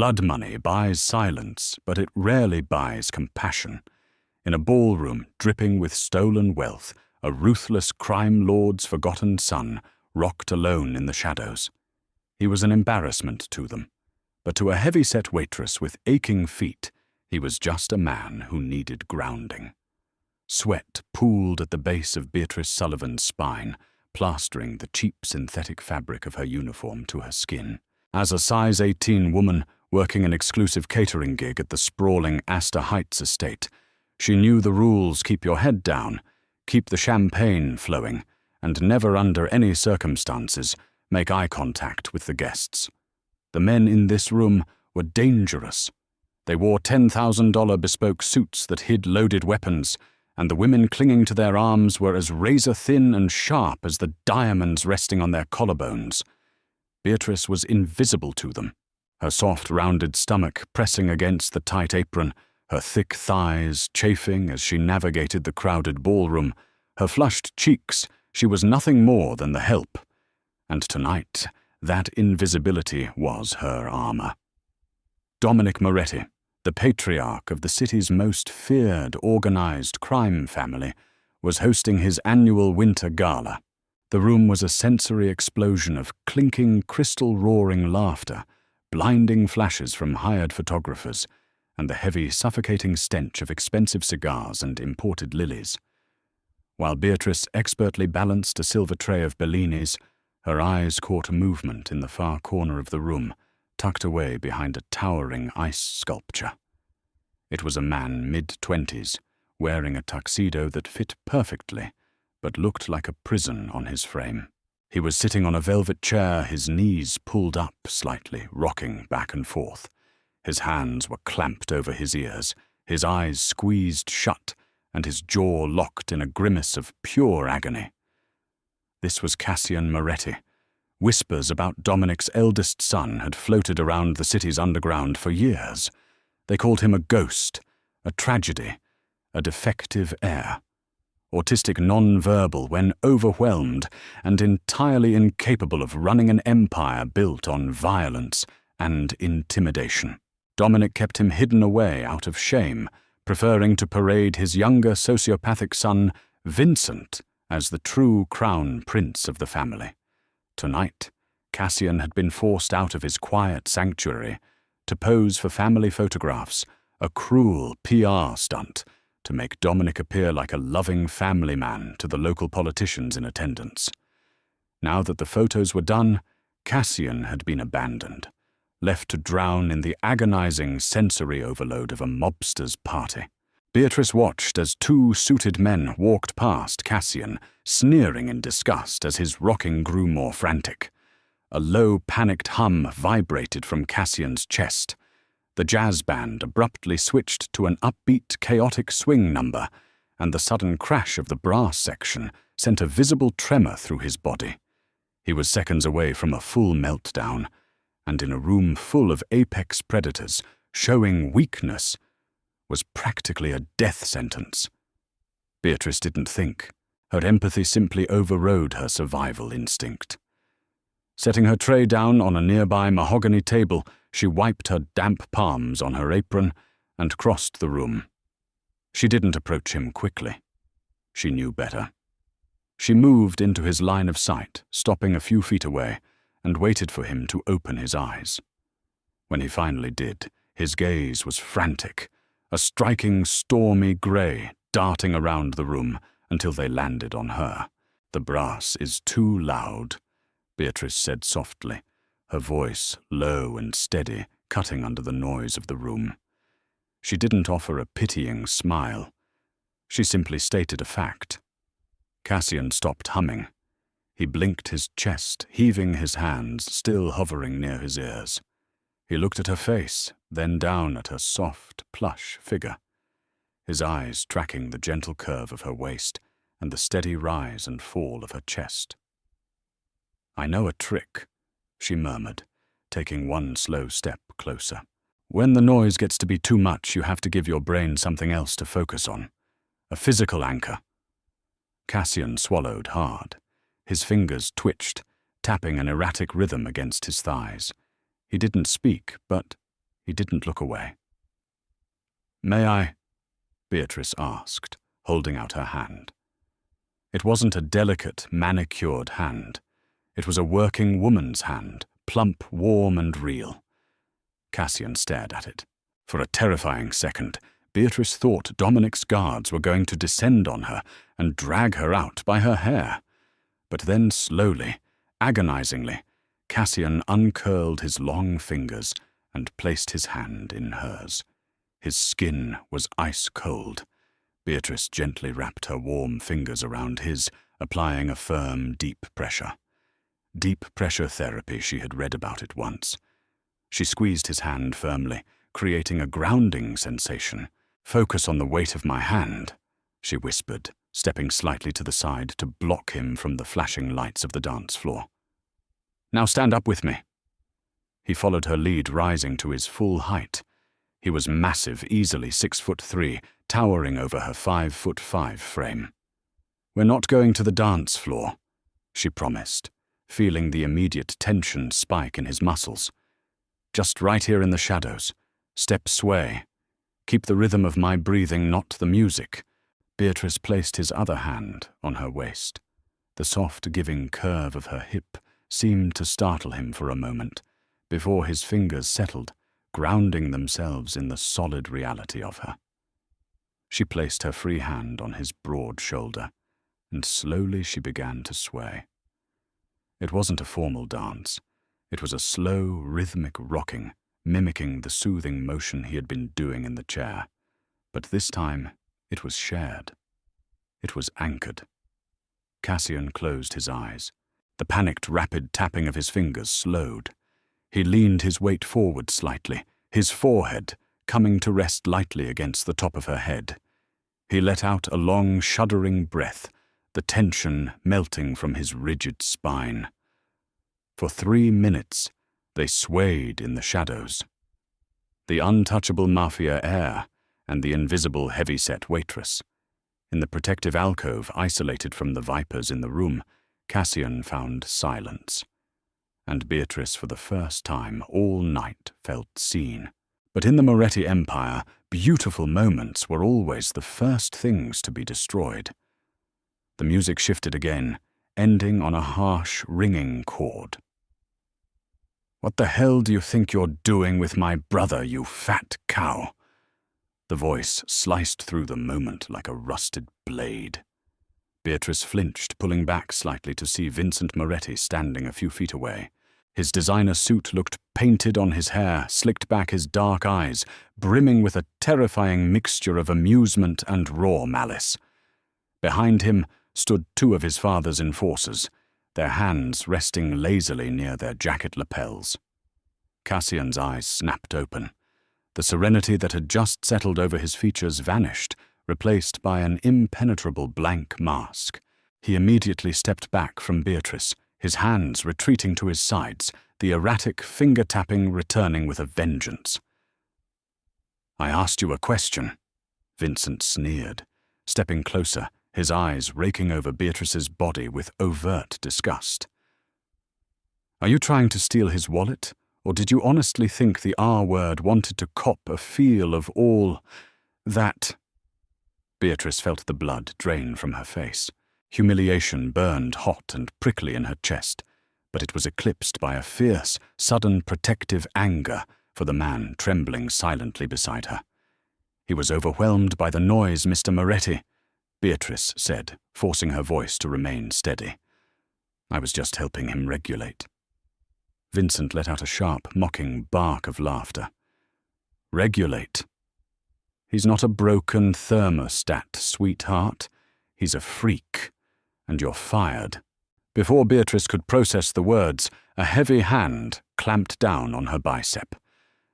Blood money buys silence, but it rarely buys compassion. In a ballroom dripping with stolen wealth, a ruthless crime lord's forgotten son rocked alone in the shadows. He was an embarrassment to them, but to a heavy-set waitress with aching feet, he was just a man who needed grounding. Sweat pooled at the base of Beatrice Sullivan's spine, plastering the cheap synthetic fabric of her uniform to her skin. As a size 18 woman working an exclusive catering gig at the sprawling Astor Heights estate, she knew the rules: keep your head down, keep the champagne flowing, and never under any circumstances make eye contact with the guests. The men in this room were dangerous. They wore $10,000 bespoke suits that hid loaded weapons, and the women clinging to their arms were as razor-thin and sharp as the diamonds resting on their collarbones. Beatrice was invisible to them, her soft, rounded stomach pressing against the tight apron, her thick thighs chafing as she navigated the crowded ballroom, her flushed cheeks. She was nothing more than the help. And tonight, that invisibility was her armor. Dominic Moretti, the patriarch of the city's most feared organized crime family, was hosting his annual winter gala. The room was a sensory explosion of clinking, crystal-roaring laughter, blinding flashes from hired photographers, and the heavy, suffocating stench of expensive cigars and imported lilies. While Beatrice expertly balanced a silver tray of Bellinis, her eyes caught a movement in the far corner of the room, tucked away behind a towering ice sculpture. It was a man mid-20s, wearing a tuxedo that fit perfectly, but looked like a prison on his frame. He was sitting on a velvet chair, his knees pulled up slightly, rocking back and forth. His hands were clamped over his ears, his eyes squeezed shut, and his jaw locked in a grimace of pure agony. This was Cassian Moretti. Whispers about Dominic's eldest son had floated around the city's underground for years. They called him a ghost, a tragedy, a defective heir. Autistic non-verbal when overwhelmed, and entirely incapable of running an empire built on violence and intimidation. Dominic kept him hidden away out of shame, preferring to parade his younger sociopathic son, Vincent, as the true crown prince of the family. Tonight, Cassian had been forced out of his quiet sanctuary to pose for family photographs, a cruel PR stunt to make Dominic appear like a loving family man to the local politicians in attendance. Now that the photos were done, Cassian had been abandoned, left to drown in the agonizing sensory overload of a mobster's party. Beatrice watched as two suited men walked past Cassian, sneering in disgust as his rocking grew more frantic. A low, panicked hum vibrated from Cassian's chest. The jazz band abruptly switched to an upbeat, chaotic swing number, and the sudden crash of the brass section sent a visible tremor through his body. He was seconds away from a full meltdown, and in a room full of apex predators, showing weakness was practically a death sentence. Beatrice didn't think. Her empathy simply overrode her survival instinct. Setting her tray down on a nearby mahogany table, she wiped her damp palms on her apron and crossed the room. She didn't approach him quickly. She knew better. She moved into his line of sight, stopping a few feet away, and waited for him to open his eyes. When he finally did, his gaze was frantic, a striking stormy grey darting around the room until they landed on her. "The brass is too loud," Beatrice said softly, her voice low and steady, cutting under the noise of the room. She didn't offer a pitying smile. She simply stated a fact. Cassian stopped humming. He blinked his chest, heaving his hands, still hovering near his ears. He looked at her face, then down at her soft, plush figure, his eyes tracking the gentle curve of her waist and the steady rise and fall of her chest. "I know a trick," she murmured, taking one slow step closer. "When the noise gets to be too much, you have to give your brain something else to focus on. A physical anchor." Cassian swallowed hard. His fingers twitched, tapping an erratic rhythm against his thighs. He didn't speak, but He didn't look away. "May I?" Beatrice asked, holding out her hand. It wasn't a delicate, manicured hand. It was a working woman's hand, plump, warm, and real. Cassian stared at it. For a terrifying second, Beatrice thought Dominic's guards were going to descend on her and drag her out by her hair. But then slowly, agonizingly, Cassian uncurled his long fingers and placed his hand in hers. His skin was ice cold. Beatrice gently wrapped her warm fingers around his, applying a firm, deep pressure. Deep pressure therapy, she had read about it once. She squeezed his hand firmly, creating a grounding sensation. "Focus on the weight of my hand," she whispered, stepping slightly to the side to block him from the flashing lights of the dance floor. "Now stand up with me." He followed her lead, rising to his full height. He was massive, easily 6'3", towering over her 5'5" frame. "We're not going to the dance floor," she promised, feeling the immediate tension spike in his muscles. "Just right here in the shadows. Step sway. Keep the rhythm of my breathing, not the music." Beatrice placed his other hand on her waist. The soft, giving curve of her hip seemed to startle him for a moment, before his fingers settled, grounding themselves in the solid reality of her. She placed her free hand on his broad shoulder, and slowly she began to sway. It wasn't a formal dance. It was a slow, rhythmic rocking, mimicking the soothing motion he had been doing in the chair. But this time, it was shared. It was anchored. Cassian closed his eyes. The panicked, rapid tapping of his fingers slowed. He leaned his weight forward slightly, his forehead coming to rest lightly against the top of her head. He let out a long, shuddering breath, the tension melting from his rigid spine. For 3 minutes, they swayed in the shadows. The untouchable Mafia heir and the invisible heavy-set Waitress. In the protective alcove isolated from the vipers in the room, Cassian found silence. And Beatrice, for the first time all night, felt seen. But in the Moretti Empire, beautiful moments were always the first things to be destroyed. The music shifted again, ending on a harsh, ringing chord. "What the hell do you think you're doing with my brother, you fat cow?" The voice sliced through the moment like a rusted blade. Beatrice flinched, pulling back slightly to see Vincent Moretti standing a few feet away. His designer suit looked painted on his hair, slicked back his dark eyes, brimming with a terrifying mixture of amusement and raw malice. Behind him stood 2 of his father's enforcers, their hands resting lazily near their jacket lapels. Cassian's eyes snapped open. The serenity that had just settled over his features vanished, replaced by an impenetrable blank mask. He immediately stepped back from Beatrice, his hands retreating to his sides, the erratic finger-tapping returning with a vengeance. "I asked you a question," Vincent sneered, stepping closer, his eyes raking over Beatrice's body with overt disgust. "Are you trying to steal his wallet, or did you honestly think the R-word wanted to cop a feel of all that?" Beatrice felt the blood drain from her face. Humiliation burned hot and prickly in her chest, but it was eclipsed by a fierce, sudden protective anger for the man trembling silently beside her. "He was overwhelmed by the noise, Mr. Moretti," Beatrice said, forcing her voice to remain steady. "I was just helping him regulate." Vincent let out a sharp, mocking bark of laughter. "Regulate? He's not a broken thermostat, sweetheart. He's a freak, and you're fired." Before Beatrice could process the words, a heavy hand clamped down on her bicep.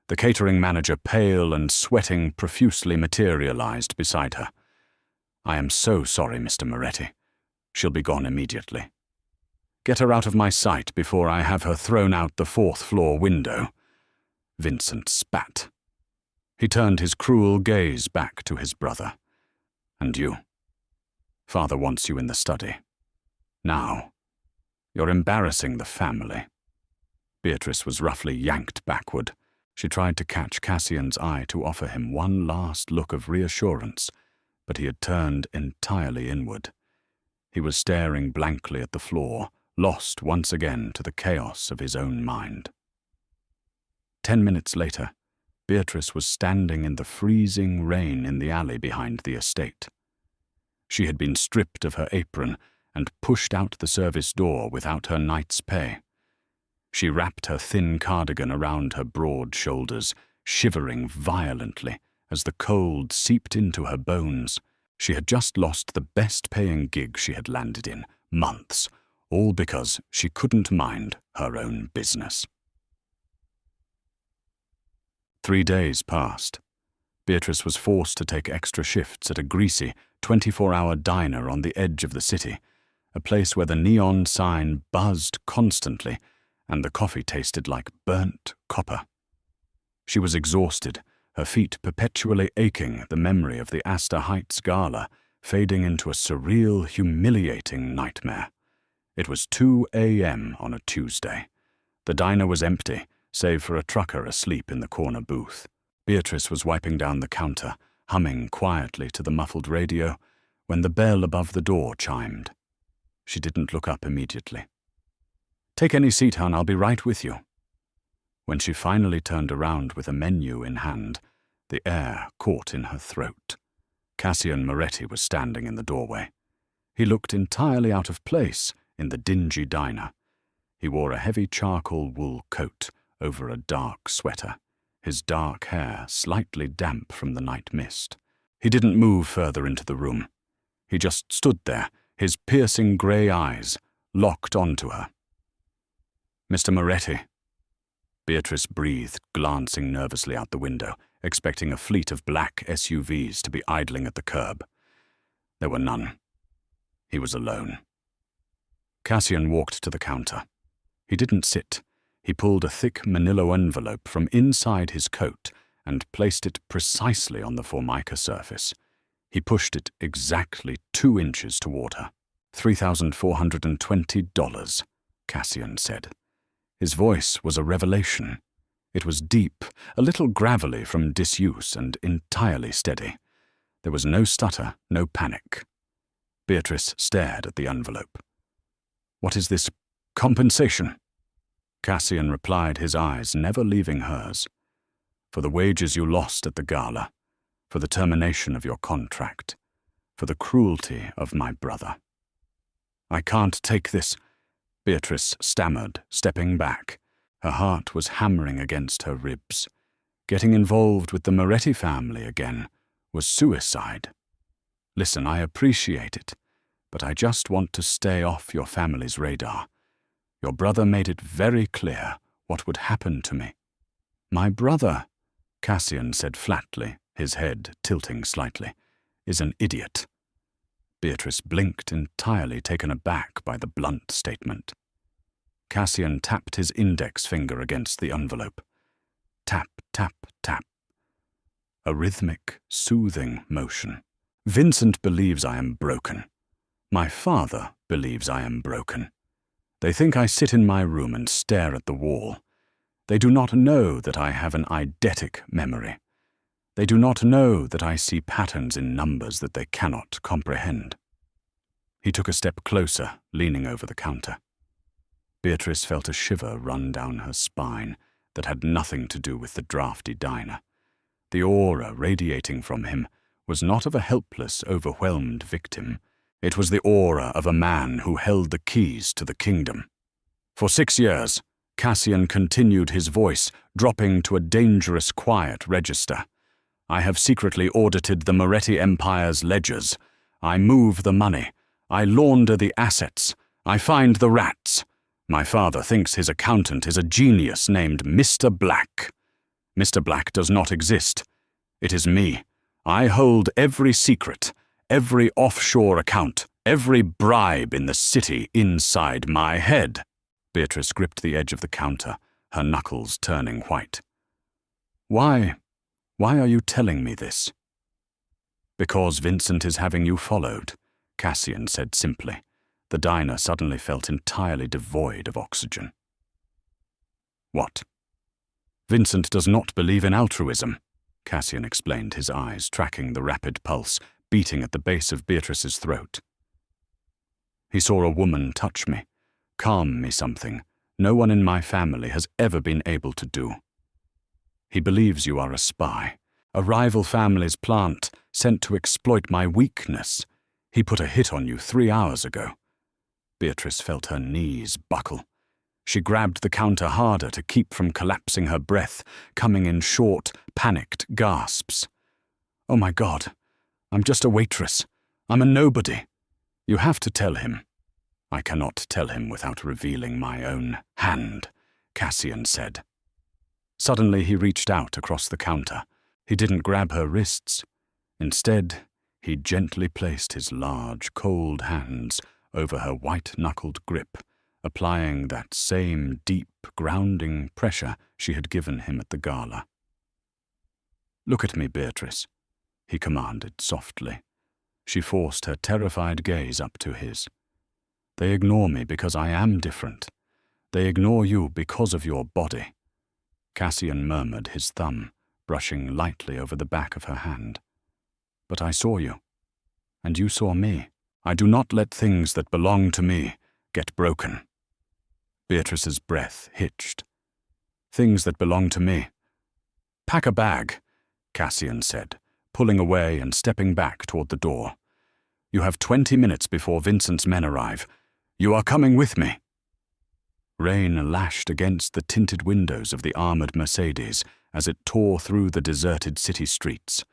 The catering manager, pale and sweating profusely, materialized beside her. "I am so sorry, Mr. Moretti. She'll be gone immediately. Get her out of my sight before I have her thrown out the 4th-floor window." Vincent spat. He turned his cruel gaze back to his brother. "And you? Father wants you in the study. Now, you're embarrassing the family." Beatrice was roughly yanked backward. She tried to catch Cassian's eye to offer him one last look of reassurance, but he had turned entirely inward. He was staring blankly at the floor, lost once again to the chaos of his own mind. 10 minutes later, Beatrice was standing in the freezing rain in the alley behind the estate. She had been stripped of her apron and pushed out the service door without her night's pay. She wrapped her thin cardigan around her broad shoulders, shivering violently as the cold seeped into her bones. She had just lost the best-paying gig she had landed in months, all because she couldn't mind her own business. 3 days passed. Beatrice was forced to take extra shifts at a greasy, 24-hour diner on the edge of the city, a place where the neon sign buzzed constantly and the coffee tasted like burnt copper. She was exhausted, her feet perpetually aching, the memory of the Astor Heights gala fading into a surreal, humiliating nightmare. It was 2 a.m. on a Tuesday. The diner was empty, save for a trucker asleep in the corner booth. Beatrice was wiping down the counter, humming quietly to the muffled radio, when the bell above the door chimed. She didn't look up immediately. "Take any seat, hon, I'll be right with you." When she finally turned around with a menu in hand, the air caught in her throat. Cassian Moretti was standing in the doorway. He looked entirely out of place in the dingy diner. He wore a heavy charcoal wool coat over a dark sweater, his dark hair slightly damp from the night mist. He didn't move further into the room. He just stood there, his piercing grey eyes locked onto her. "Mr. Moretti." Beatrice breathed, glancing nervously out the window, expecting a fleet of black SUVs to be idling at the curb. There were none. He was alone. Cassian walked to the counter. He didn't sit. He pulled a thick manila envelope from inside his coat and placed it precisely on the formica surface. He pushed it exactly 2 inches toward her. $3,420, Cassian said. His voice was a revelation. It was deep, a little gravelly from disuse, and entirely steady. There was no stutter, no panic. Beatrice stared at the envelope. "What is this? Compensation?" Cassian replied, his eyes never leaving hers. "For the wages you lost at the gala, for the termination of your contract, for the cruelty of my brother." "I can't take this," Beatrice stammered, stepping back. Her heart was hammering against her ribs. Getting involved with the Moretti family again was suicide. "Listen, I appreciate it, but I just want to stay off your family's radar. Your brother made it very clear what would happen to me." "My brother," Cassian said flatly, his head tilting slightly, "is an idiot." Beatrice blinked, entirely taken aback by the blunt statement. Cassian tapped his index finger against the envelope. Tap, tap, tap. A rhythmic, soothing motion. "Vincent believes I am broken. My father believes I am broken. They think I sit in my room and stare at the wall. They do not know that I have an eidetic memory. They do not know that I see patterns in numbers that they cannot comprehend." He took a step closer, leaning over the counter. Beatrice felt a shiver run down her spine that had nothing to do with the drafty diner. The aura radiating from him was not of a helpless, overwhelmed victim. It was the aura of a man who held the keys to the kingdom. "For 6 years, Cassian continued, his voice dropping to a dangerous quiet register. "I have secretly audited the Moretti Empire's ledgers. I move the money. I launder the assets. I find the rats. My father thinks his accountant is a genius named Mr. Black. Mr. Black does not exist. It is me. I hold every secret, every offshore account, every bribe in the city inside my head." Beatrice gripped the edge of the counter, her knuckles turning white. Why are you telling me this?" "Because Vincent is having you followed," Cassian said simply. The diner suddenly felt entirely devoid of oxygen. "What?" Vincent does not believe in altruism, Cassian explained, his eyes tracking the rapid pulse beating at the base of Beatrice's throat. He saw a woman touch me, calm me, something no one in my family has ever been able to do. He believes you are a spy, a rival family's plant sent to exploit my weakness. He put a hit on you 3 hours ago. Beatrice felt her knees buckle. She grabbed the counter harder to keep from collapsing, her breath coming in short, panicked gasps. Oh my God, I'm just a waitress. I'm a nobody. You have to tell him. I cannot tell him without revealing my own hand, Cassian said. Suddenly he reached out across the counter. He didn't grab her wrists. Instead, he gently placed his large, cold hands over her white-knuckled grip, applying that same deep, grounding pressure she had given him at the gala. Look at me, Beatrice, he commanded softly. She forced her terrified gaze up to his. They ignore me because I am different. They ignore you because of your body. Cassian murmured, his thumb brushing lightly over the back of her hand. But I saw you, and you saw me. I do not let things that belong to me get broken. Beatrice's breath hitched. Things that belong to me. Pack a bag, Cassian said, pulling away and stepping back toward the door. You have 20 minutes before Vincent's men arrive. You are coming with me. Rain lashed against the tinted windows of the armored Mercedes as it tore through the deserted city streets.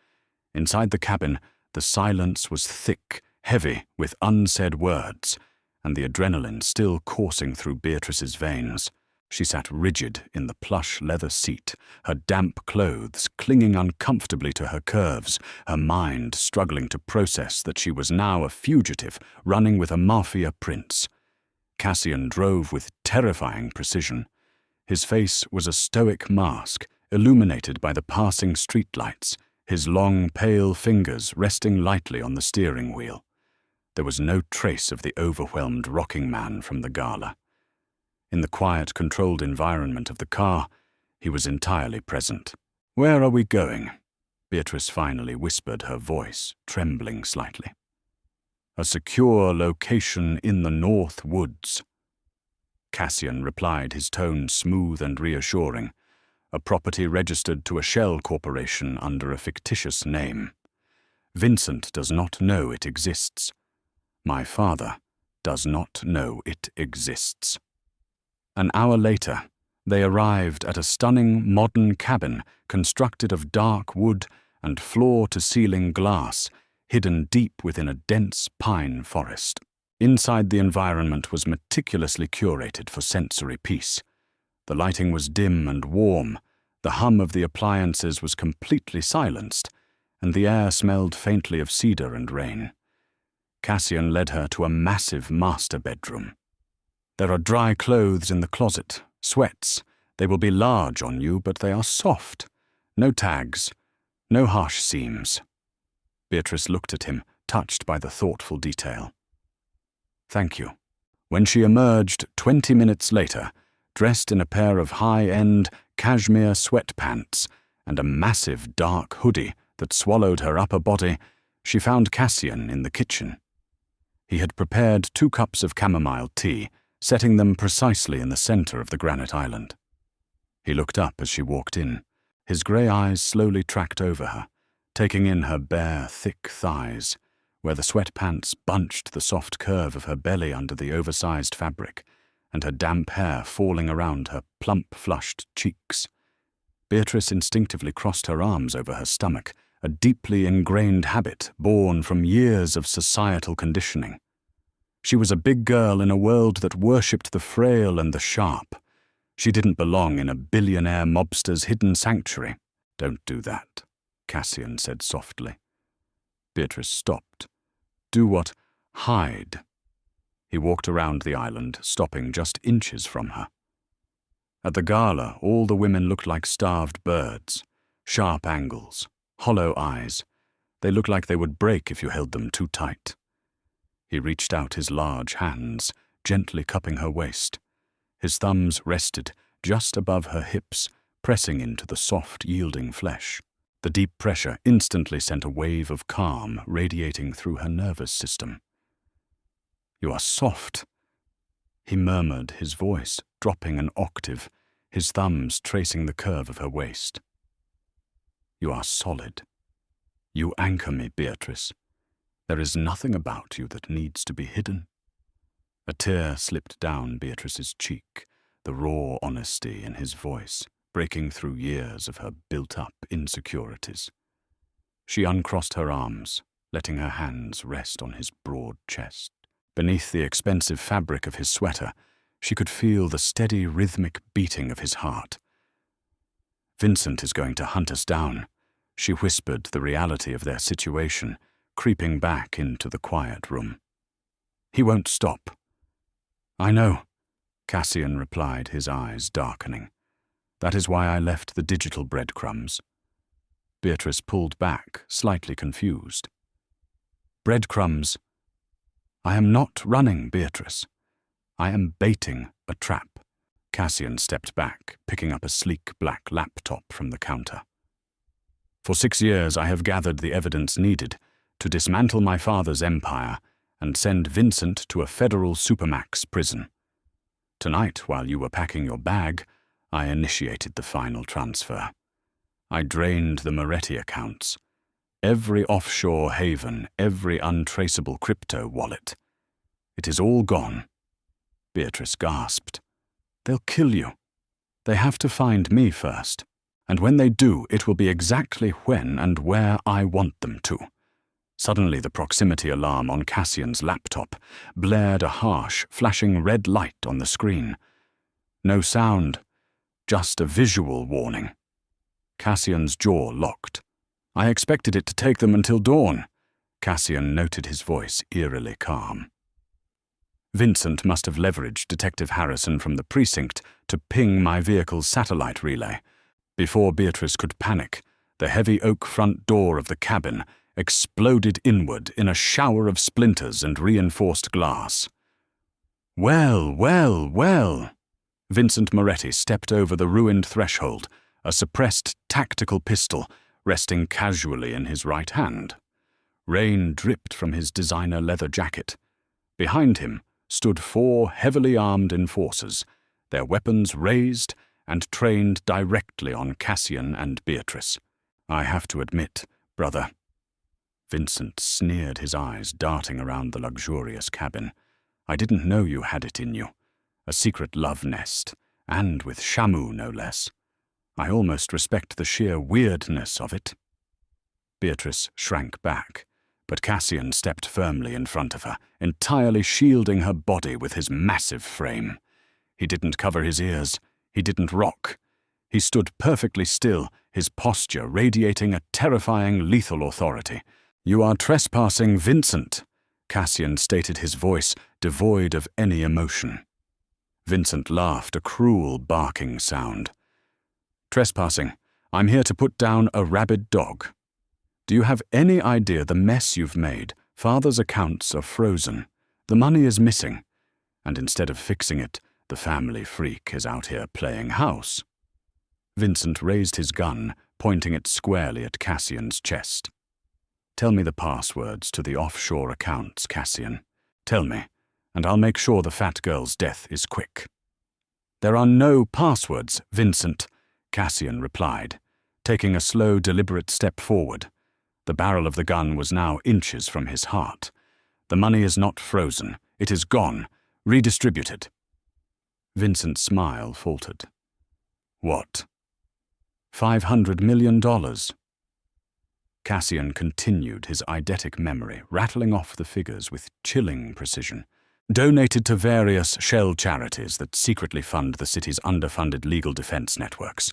Inside the cabin, the silence was thick, heavy with unsaid words, and the adrenaline still coursing through Beatrice's veins. She sat rigid in the plush leather seat, her damp clothes clinging uncomfortably to her curves, her mind struggling to process that she was now a fugitive running with a mafia prince. Cassian drove with terrifying precision. His face was a stoic mask, illuminated by the passing streetlights, his long, pale fingers resting lightly on the steering wheel. There was no trace of the overwhelmed rocking man from the gala. In the quiet, controlled environment of the car, he was entirely present. Where are we going? Beatrice finally whispered, her voice trembling slightly. A secure location in the North Woods. Cassian replied, his tone smooth and reassuring. A property registered to a shell corporation under a fictitious name. Vincent does not know it exists. My father does not know it exists. An hour later, they arrived at a stunning modern cabin constructed of dark wood and floor-to-ceiling glass, hidden deep within a dense pine forest. Inside, the environment was meticulously curated for sensory peace. The lighting was dim and warm, the hum of the appliances was completely silenced, and the air smelled faintly of cedar and rain. Cassian led her to a massive master bedroom. There are dry clothes in the closet, sweats. They will be large on you, but they are soft. No tags, no harsh seams. Beatrice looked at him, touched by the thoughtful detail. Thank you. When she emerged 20 minutes later, dressed in a pair of high-end cashmere sweatpants and a massive dark hoodie that swallowed her upper body, she found Cassian in the kitchen. He had prepared 2 cups of chamomile tea, setting them precisely in the center of the granite island. He looked up as she walked in. His grey eyes slowly tracked over her, taking in her bare, thick thighs, where the sweatpants bunched the soft curve of her belly under the oversized fabric, and her damp hair falling around her plump, flushed cheeks. Beatrice instinctively crossed her arms over her stomach, a deeply ingrained habit born from years of societal conditioning. She was a big girl in a world that worshipped the frail and the sharp. She didn't belong in a billionaire mobster's hidden sanctuary. Don't do that, Cassian said softly. Beatrice stopped. Do what? Hide. He walked around the island, stopping just inches from her. At the gala, all the women looked like starved birds. Sharp angles, hollow eyes. They looked like they would break if you held them too tight. He reached out his large hands, gently cupping her waist. His thumbs rested just above her hips, pressing into the soft, yielding flesh. The deep pressure instantly sent a wave of calm radiating through her nervous system. "You are soft," he murmured, his voice dropping an octave, his thumbs tracing the curve of her waist. "You are solid. You anchor me, Beatrice. There is nothing about you that needs to be hidden." A tear slipped down Beatrice's cheek, the raw honesty in his voice, breaking through years of her built-up insecurities. She uncrossed her arms, letting her hands rest on his broad chest. Beneath the expensive fabric of his sweater, she could feel the steady, rhythmic beating of his heart. "Vincent is going to hunt us down," she whispered the reality of their situation, creeping back into the quiet room. "He won't stop." "I know," Cassian replied, his eyes darkening. "That is why I left the digital breadcrumbs." Beatrice pulled back, slightly confused. "Breadcrumbs? I am not running, Beatrice. I am baiting a trap." Cassian stepped back, picking up a sleek black laptop from the counter. "For 6 years I have gathered the evidence needed to dismantle my father's empire and send Vincent to a federal supermax prison. Tonight, while you were packing your bag, I initiated the final transfer. I drained the Moretti accounts, every offshore haven, every untraceable crypto wallet. It is all gone." Beatrice gasped. "They'll kill you. They have to find me first. And when they do, it will be exactly when and where I want them to." Suddenly the proximity alarm on Cassian's laptop blared a harsh, flashing red light on the screen. No sound, just a visual warning. Cassian's jaw locked. "I expected it to take them until dawn." Cassian noted his voice eerily calm. "Vincent must have leveraged Detective Harrison from the precinct to ping my vehicle's satellite relay." Before Beatrice could panic, the heavy oak front door of the cabin exploded inward in a shower of splinters and reinforced glass. "Well, well, well!" Vincent Moretti stepped over the ruined threshold, a suppressed tactical pistol resting casually in his right hand. Rain dripped from his designer leather jacket. Behind him stood 4 heavily armed enforcers, their weapons raised and trained directly on Cassian and Beatrice. "I have to admit, brother," Vincent sneered, his eyes darting around the luxurious cabin, "I didn't know you had it in you. A secret love nest, and with Shamu no less. I almost respect the sheer weirdness of it." Beatrice shrank back, but Cassian stepped firmly in front of her, entirely shielding her body with his massive frame. He didn't cover his ears. He didn't rock. He stood perfectly still, his posture radiating a terrifying, lethal authority. "You are trespassing, Vincent," Cassian stated, his voice devoid of any emotion. Vincent laughed, a cruel, barking sound. "Trespassing. I'm here to put down a rabid dog. Do you have any idea the mess you've made? Father's accounts are frozen. The money is missing. And instead of fixing it, the family freak is out here playing house." Vincent raised his gun, pointing it squarely at Cassian's chest. "Tell me the passwords to the offshore accounts, Cassian. Tell me, and I'll make sure the fat girl's death is quick." "There are no passwords, Vincent," Cassian replied, taking a slow, deliberate step forward. The barrel of the gun was now inches from his heart. "The money is not frozen. It is gone. Redistributed." Vincent's smile faltered. "What? $500 million? Cassian continued, his eidetic memory rattling off the figures with chilling precision. "Donated to various shell charities that secretly fund the city's underfunded legal defense networks.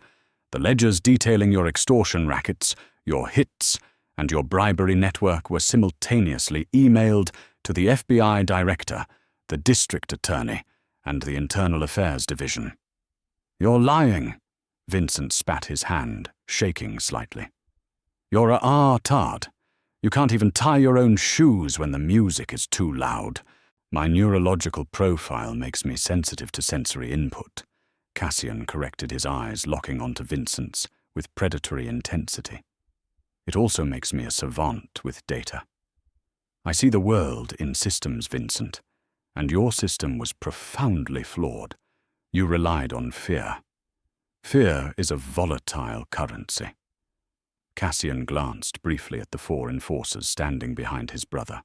The ledgers detailing your extortion rackets, your hits, and your bribery network were simultaneously emailed to the FBI director, the district attorney, and the Internal Affairs Division." "You're lying," Vincent spat his hand, shaking slightly. "You're a R-tard. You can't even tie your own shoes when the music is too loud. My neurological profile makes me sensitive to sensory input," Cassian corrected his eyes, locking onto Vincent's with predatory intensity. It also makes me a savant with data. I see the world in systems, Vincent, and your system was profoundly flawed. You relied on fear. Fear is a volatile currency. Cassian glanced briefly at the 4 enforcers standing behind his brother.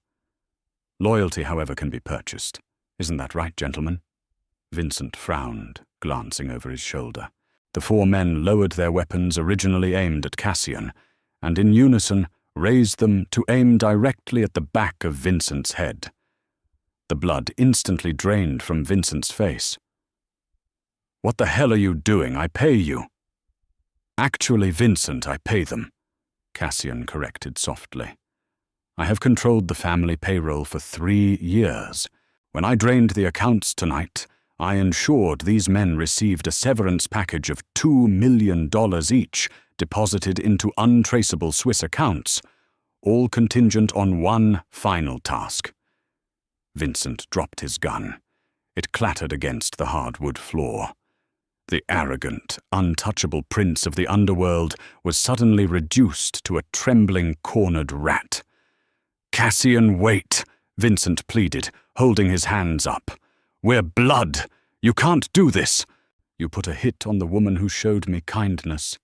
Loyalty, however, can be purchased. Isn't that right, gentlemen? Vincent frowned, glancing over his shoulder. The 4 men lowered their weapons originally aimed at Cassian, and in unison raised them to aim directly at the back of Vincent's head. The blood instantly drained from Vincent's face. "What the hell are you doing? I pay you." "Actually, Vincent, I pay them," Cassian corrected softly. "I have controlled the family payroll for 3 years. When I drained the accounts tonight, I ensured these men received a severance package of $2 million each, deposited into untraceable Swiss accounts, all contingent on one final task." Vincent dropped his gun. It clattered against the hardwood floor. The arrogant, untouchable prince of the underworld was suddenly reduced to a trembling, cornered rat. "Cassian, wait," Vincent pleaded, holding his hands up. "We're blood. You can't do this." "You put a hit on the woman who showed me kindness,"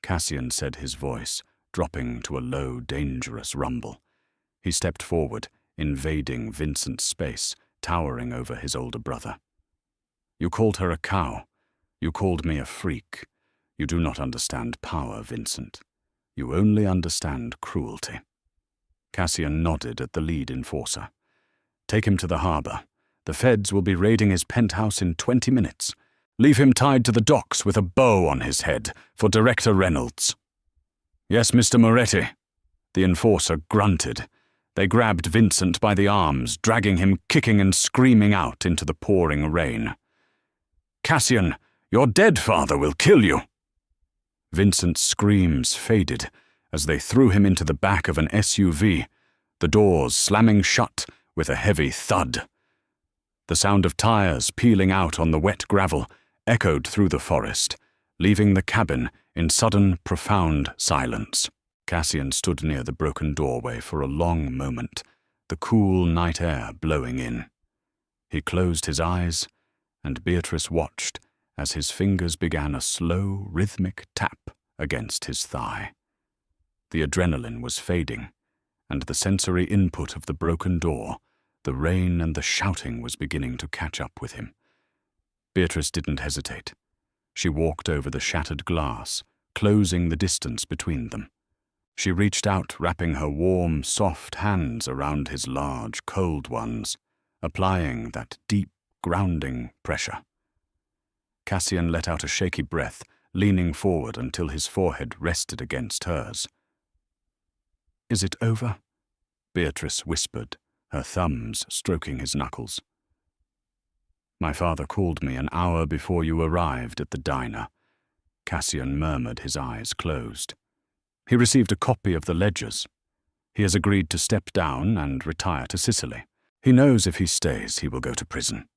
Cassian said, his voice dropping to a low, dangerous rumble. He stepped forward, invading Vincent's space, towering over his older brother. "You called her a cow. You called me a freak. You do not understand power, Vincent. You only understand cruelty." Cassian nodded at the lead enforcer. "Take him to the harbor. The feds will be raiding his penthouse in 20 minutes. Leave him tied to the docks with a bow on his head for Director Reynolds." "Yes, Mr. Moretti." The enforcer grunted. They grabbed Vincent by the arms, dragging him kicking and screaming out into the pouring rain. "Cassian, your dead father will kill you." Vincent's screams faded as they threw him into the back of an SUV, the doors slamming shut with a heavy thud. The sound of tires peeling out on the wet gravel echoed through the forest, leaving the cabin in sudden, profound silence. Cassian stood near the broken doorway for a long moment, the cool night air blowing in. He closed his eyes, and Beatrice watched as his fingers began a slow, rhythmic tap against his thigh. The adrenaline was fading, and the sensory input of the broken door, the rain and the shouting was beginning to catch up with him. Beatrice didn't hesitate. She walked over the shattered glass, closing the distance between them. She reached out, wrapping her warm, soft hands around his large, cold ones, applying that deep, grounding pressure. Cassian let out a shaky breath, leaning forward until his forehead rested against hers. "Is it over?" Beatrice whispered, her thumbs stroking his knuckles. "My father called me an hour before you arrived at the diner." Cassian murmured, his eyes closed. "He received a copy of the ledgers. He has agreed to step down and retire to Sicily. He knows if he stays, he will go to prison."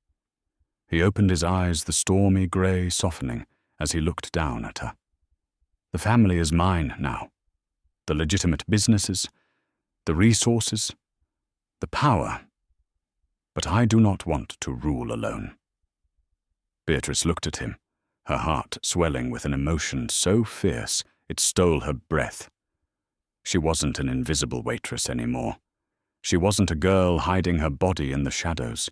He opened his eyes, the stormy grey softening as he looked down at her. "The family is mine now. The legitimate businesses, the resources, the power. But I do not want to rule alone." Beatrice looked at him, her heart swelling with an emotion so fierce it stole her breath. She wasn't an invisible waitress anymore. She wasn't a girl hiding her body in the shadows.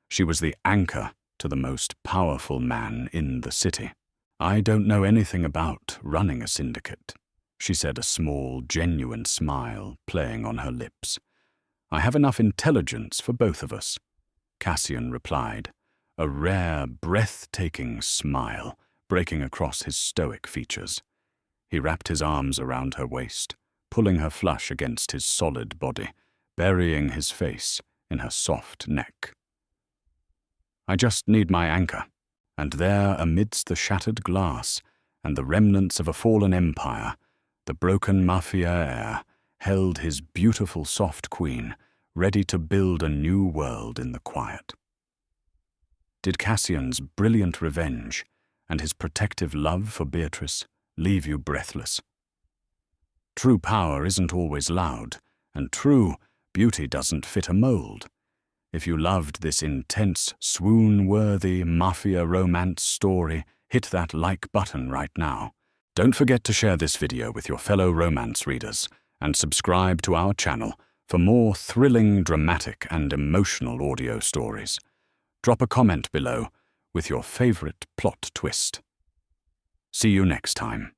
She was the anchor to the most powerful man in the city. "I don't know anything about running a syndicate," she said, a small, genuine smile playing on her lips. "I have enough intelligence for both of us," Cassian replied, a rare, breathtaking smile breaking across his stoic features. He wrapped his arms around her waist, pulling her flush against his solid body, burying his face in her soft neck. "I just need my anchor," and there, amidst the shattered glass and the remnants of a fallen empire, the broken mafia heir held his beautiful soft queen, ready to build a new world in the quiet. Did Cassian's brilliant revenge and his protective love for Beatrice leave you breathless. True power isn't always loud, and true beauty doesn't fit a mold. If you loved this intense, swoon-worthy mafia romance story, hit that like button right now. Don't forget to share this video with your fellow romance readers and subscribe to our channel for more thrilling, dramatic, and emotional audio stories. Drop a comment below with your favorite plot twist. See you next time.